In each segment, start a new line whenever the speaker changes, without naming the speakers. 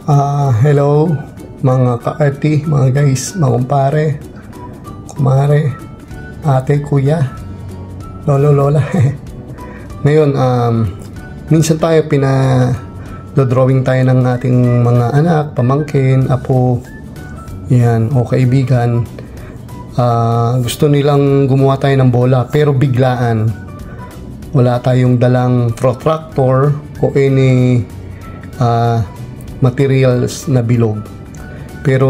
Hello mga ka-arty, mga guys, mga kumpare, kumare, ate, kuya, lolo, lola. Ngayon, minsan tayo drawing tayo ng ating mga anak, pamangkin, apo, yan, o kaibigan. Gusto nilang gumawa tayo ng bola, pero biglaan. Wala tayong dalang protractor o any materials na bilog. Pero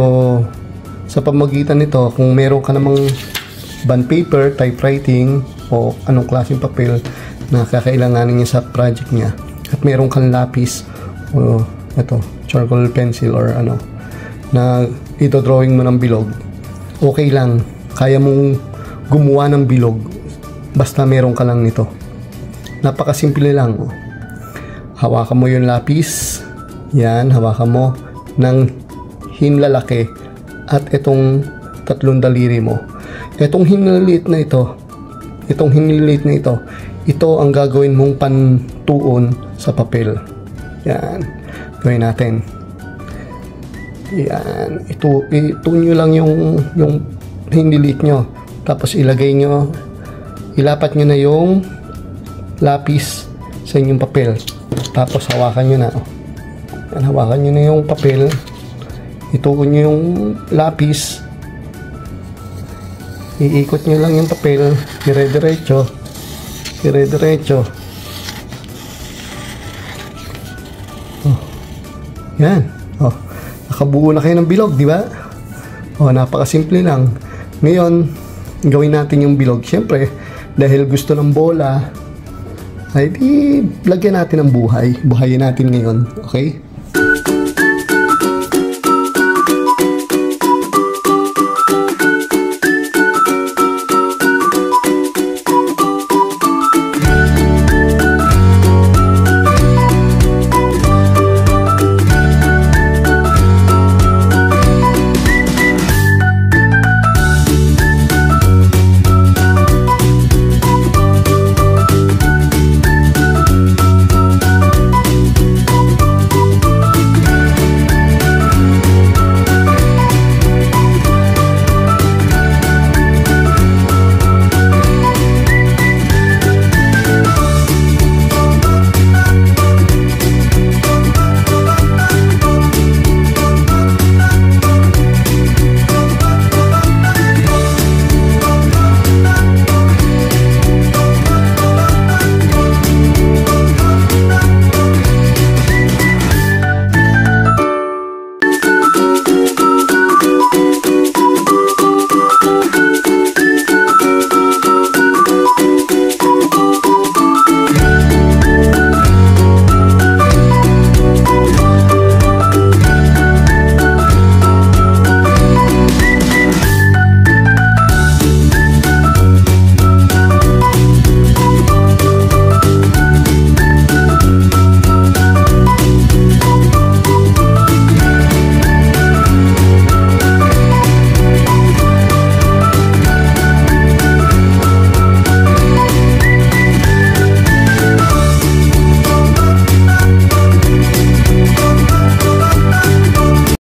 sa pamagitan nito, kung meron ka namang bond paper, typewriting o anong klaseng papel na kakailanganin niya sa project niya, at meron kang lapis o charcoal pencil or na ito-drawing mo ng bilog, okay lang, kaya mong gumawa ng bilog basta meron ka lang nito. Napakasimple lang. Hawakan mo yung lapis, yan, hawakan mo ng hinlalaki at itong tatlong daliri mo. Itong hinlilit na ito, ito ang gagawin mong pantuon sa papel. Yan, gawin natin. Yan, ito nyo lang yung hinlilit nyo, tapos ilapat nyo na yung lapis sa inyong papel, tapos hawakan nyo na. Yan, hawakan nyo na yung papel, ituon nyo yung lapis, iikot nyo lang yung papel, dire-diretso. Yan, nakabuo na kayo ng bilog, di ba? Napakasimple lang. Ngayon, gawin natin yung bilog. Siyempre, dahil gusto ng bola, ay di lagyan natin ng buhay. Buhayin natin ngayon, okay?